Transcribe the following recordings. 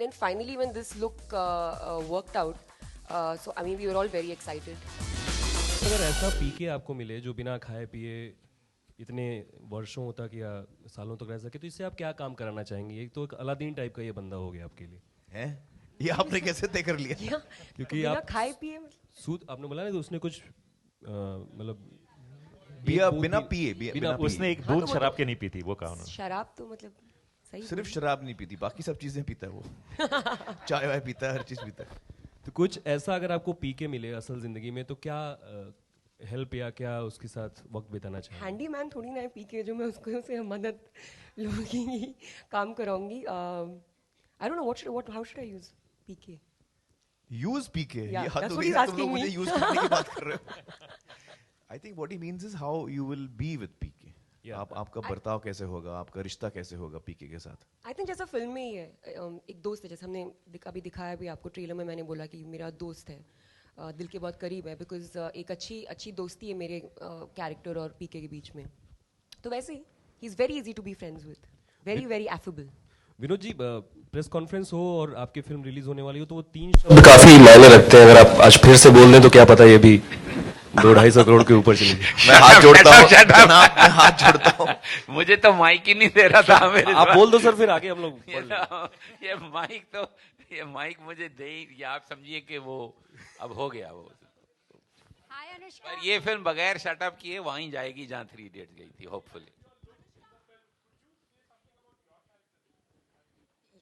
then finally when this look worked out, so I mean we were all very excited. अगर ऐसा पीके आपको मिले जो बिना खाए पिए इतने वर्षों तक या सालों तक रह सके, तो इससे आप क्या काम कराना चाहेंगे? एक तो एक अलादीन टाइप का ये बंदा हो गया आपके लिए हैं? ये आपने कैसे तय कर लिया? Yeah, क्योंकि बिना आप खाए पिए सूद आपने बोला ना कि उसने कुछ मतलब बिया एक बूंद बिना भी- पिए बिना उसने एक बूंद शराब के नहीं पी थी, वो कहा उन्होंने। शराब तो मतलब सही सिर्फ शराब नहीं पीती, बाकी सब चीजें पीता है वो। चाय वाय पीता है, हर चीज पीता है। तो कुछ ऐसा अगर आपको पी के मिले असल जिंदगी में, तो क्या हेल्प या क्या उसके साथ वक्त बिताना चाहिए? हैंडीमैन थोड़ी ना है पी के जो मैं उसको से मदद लूंगी, काम कराऊंगी. I don't know what how should I use PK. Use PK, Yeah, ये हद that's हो what गई he's ना, तुम लोग asking मुझे me. यूज करने की बात कर रहे हो। I think what he means is how you will be with PK. आपका बर्ताव कैसे होगा, आपका रिश्ता कैसे होगा पीके के साथ? आई थिंक जैसा फिल्म में ही है, एक दोस्त है, जैसे हमने अभी दिखाया भी आपको ट्रेलर में, मैंने बोला कि मेरा दोस्त है, दिल के बहुत करीब है, बिकॉज एक अच्छी दोस्ती है मेरे कैरेक्टर और पीके के बीच में. तो वैसे ही is very easy to be friends with, very very affable. Vinod ji, press conference हो और आपकी फिल्म रिलीज होने वाली हो तो वो 3 शब्द काफी मायने रखते हैं. अगर आप आज फिर से बोल दें तो क्या पता ये भी 200-250 करोड़ के ऊपर चली जाए. मैं हाथ जोड़ता हूँ जनाब, मैं हाथ जोड़ता हूँ। मुझे तो माइक ही नहीं दे रहा था मेरे आप बोल दो सर, फिर आगे हम लोग ये पढ़ लें. ये माइक मुझे दे ही, या आप समझिए कि वो अब हो गया वो. हाय अनुष्का. पर ये फिल्म बगैर शटअप किए वहीं जाएगी जहाँ 3 इडियट्स गई थी, hopefully.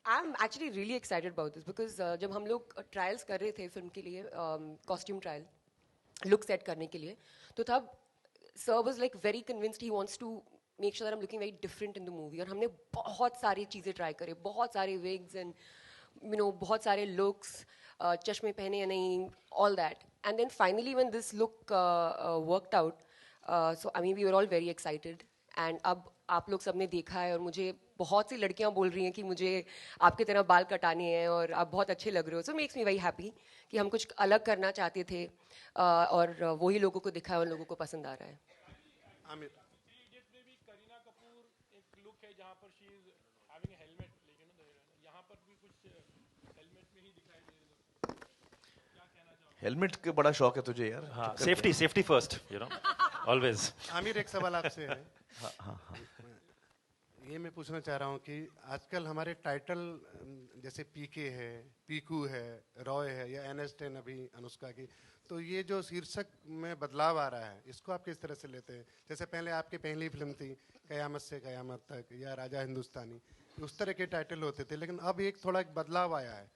I am actually really excited about this because जब हम लोग ट्रायल्स कर रहे थे फिल्म के लिए, कॉस्ट्यूम ट्रायल, लुक सेट करने के लिए, तो तब sir was like very convinced he wants to make sure that I am looking very different in the movie. और हमने बहुत सारी चीज़ें ट्राई करे, बहुत सारे विग्स एंड बहुत सारे लुक्स, चश्मे पहने या नहीं, all that. And then finally when this look worked out, so I mean we were all very excited. And अब आप लोग सबने देखा है और मुझे बहुत सी लड़कियां बोल रही हैं कि मुझे आपकी तरह बाल कटाने हैं और आप बहुत अच्छे लग रहे हो. सो मेक्स मी वेरी हैप्पी कि हम कुछ अलग करना चाहते थे, और वही लोगों को दिखा है, उन लोगों को पसंद आ रहा है. आमिर, में भी करीना कपूर एक लुक है जहाँ पर she is having a helmet, लेकिन यहाँ पर भी कुछ हेलमेट में ही दिखाई दे रहा है. क्या कहना चाहोगे? हेलमेट के बड़ा शौक है तुझे यार. हाँ, सेफ्टी फर्स्ट, ऑलवेज. आमिर, एक सवाल आपसे है. हाँ. ये मैं पूछना चाह रहा हूँ कि आजकल हमारे टाइटल जैसे पीके है, पीकू है, रॉय है, या NS10 अभी अनुष्का की, तो ये जो शीर्षक में बदलाव आ रहा है, इसको आप किस तरह से लेते हैं? जैसे पहले आपकी पहली फिल्म थी कयामत से कयामत तक या राजा हिंदुस्तानी, उस तरह के टाइटल होते थे, लेकिन अब एक थोड़ा बदलाव आया है,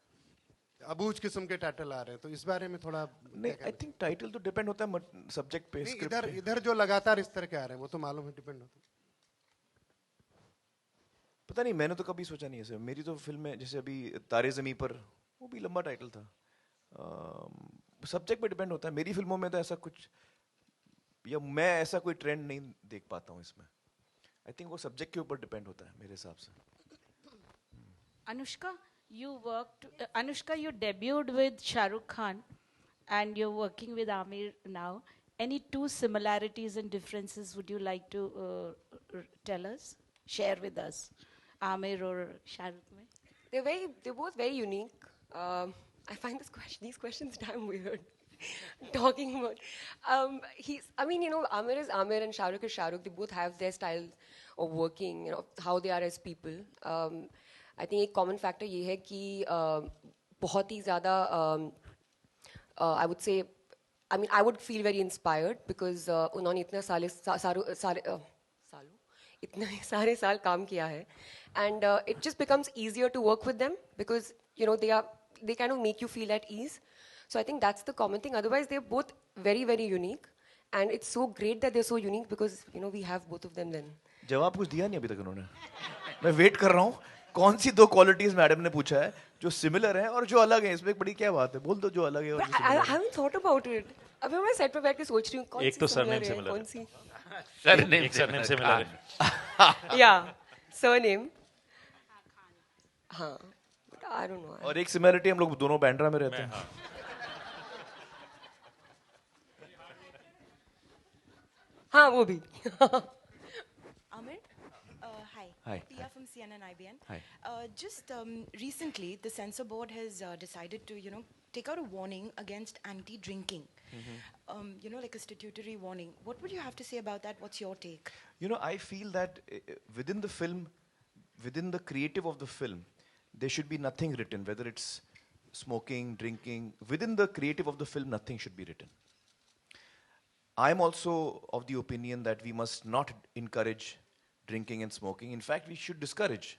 अबूझ किस्म के टाइटल आ रहे हैं, तो इस बारे में थोड़ा. नहीं, आई थिंक टाइटल तो डिपेंड होता है सब्जेक्ट पे, स्क्रिप्ट पे. इधर जो लगातार इस तरह के आ रहे हैं वो तो मालूम है, डिपेंड होता है. पता नहीं, मैंने तो कभी सोचा नहीं ऐसे. मेरी तो फिल्म में जैसे अभी तारे ज़मीं पर, वो भी लंबा टाइटल था. सब्जेक्ट पे डिपेंड होता है. मेरी फिल्मों में तो ऐसा कुछ, या मैं ऐसा कोई ट्रेंड नहीं देख पाता हूँ इसमें. आई थिंक वो सब्जेक्ट के ऊपर डिपेंड होता है मेरे हिसाब से. Anushka, you debuted with Shah Rukh Khan and you're working with Aamir now. Any two similarities and differences would you like to tell us, share with us, Aamir or Shah Rukh mein? They're both very unique. I find these questions damn weird. Talking about, Aamir is Aamir and Shah Rukh is Shah Rukh. They both have their style of working, how they are as people. I think एक common factor ये है कि बहुत ही ज़्यादा I would say, I would feel very inspired because उन्होंने इतने इतने सारे साल काम किया है, and it just becomes easier to work with them because they kind of make you feel at ease. So I think that's the common thing. Otherwise they're both very very unique, and it's so great that they're so unique because we have both of them then. जवाब कुछ दिया नहीं अभी तक उन्होंने. मैं wait कर रहा हूँ कौन सी 2 क्वालिटीज मैडम ने पूछा है जो सिमिलर हैं और जो अलग हैं. इसमें एक बड़ी क्या बात है, बोल दो जो अलग है और जो But I haven't thought about it. अभी मैं सेट पे बैठ के सोच रही हूँ कौन एक सी तो similar सरनेम है, सिमिलर कौन है. सी. एक सरनेम से मिला है. Yeah, surname. हाँ, but I don't know. और एक सिमिलरिटी, हम लोग दोनों बैंड्रा में रहते हैं. हाँ वो भी. Amir, hi. Hi. Pia from CNN IBN. Hi. Just recently, the censor board has decided to, take out a warning against anti-drinking. Like a statutory warning. What would you have to say about that? What's your take? I feel that within the film, within the creative of the film, there should be nothing written, whether it's smoking, drinking. Within the creative of the film, nothing should be written. I'm also of the opinion that we must not encourage drinking and smoking. In fact, we should discourage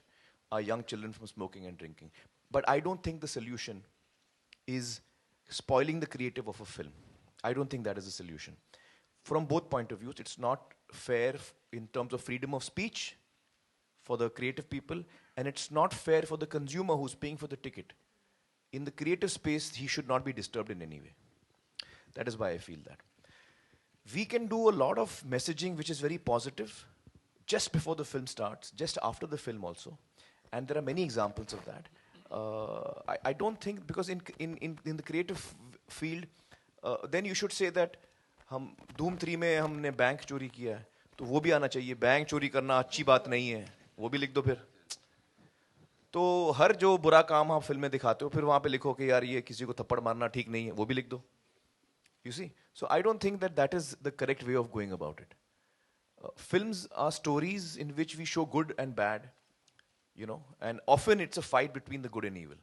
our young children from smoking and drinking. But I don't think the solution is spoiling the creative of a film. I don't think that is a solution. From both point of views, it's not fair in terms of freedom of speech for the creative people, and it's not fair for the consumer who's paying for the ticket. In the creative space, he should not be disturbed in any way. That is why I feel that. We can do a lot of messaging which is very positive just before the film starts, just after the film also. And there are many examples of that. I don't think, because in the creative field, then you should say that हम धूम 3 में हमने bank चोरी किया है, तो वो भी आना चाहिए. बैंक चोरी करना अच्छी बात नहीं है, वो भी लिख दो फिर. तो हर जो बुरा काम आप फिल्म में दिखाते हो, फिर वहाँ पे लिखो कि यार ये किसी को थप्पड़ मारना ठीक नहीं है, वो भी लिख दो. You see? So I don't think that is the correct way of going about it. Films are stories in which we show good and bad, and often it's a fight between the good and evil.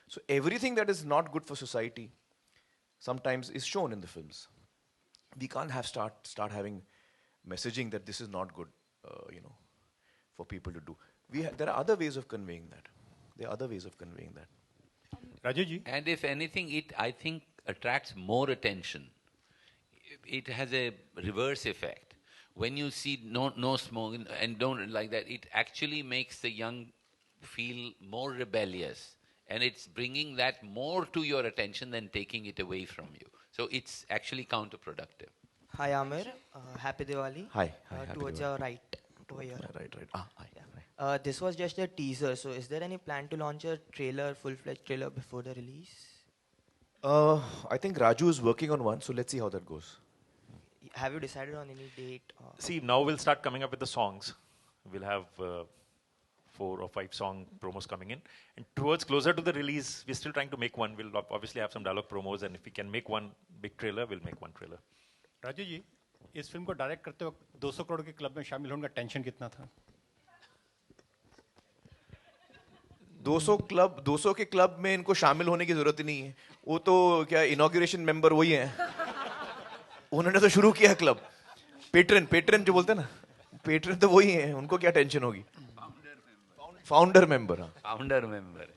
So everything that is not good for society sometimes is shown in the films. We can't start having messaging that this is not good, for people to do. There are other ways of conveying that. Raju ji? And if anything, it, I think, attracts more attention. It has a reverse effect. When you see no smoking and don't like that, it actually makes the young feel more rebellious. And it's bringing that more to your attention than taking it away from you. So it's actually counterproductive. Hi Amir, happy Diwali. Hi. Happy Towards Diwali. your right, over here. Right. Hi. This was just a teaser, so is there any plan to launch a trailer, full-fledged trailer before the release? I think Raju is working on one, so let's see how that goes. Have you decided on any date? See, now we'll start coming up with the songs. We'll have 4 or 5 song promos coming in. And towards closer to the release, we're still trying to make one. We'll obviously have some dialogue promos, and if we can make one big trailer, we'll make one trailer. Raju ji, इस film को direct करते वक्त 200 करोड़ के club में शामिल होने का tension कितना था? 200 के क्लब में इनको शामिल होने की जरूरत ही नहीं है. वो तो क्या इनॉग्रेशन मेंबर वही हैं. उन्होंने तो शुरू किया क्लब. पेट्रन जो बोलते हैं ना, पेट्रन तो वही हैं. उनको क्या टेंशन होगी? Founder member. Founder member.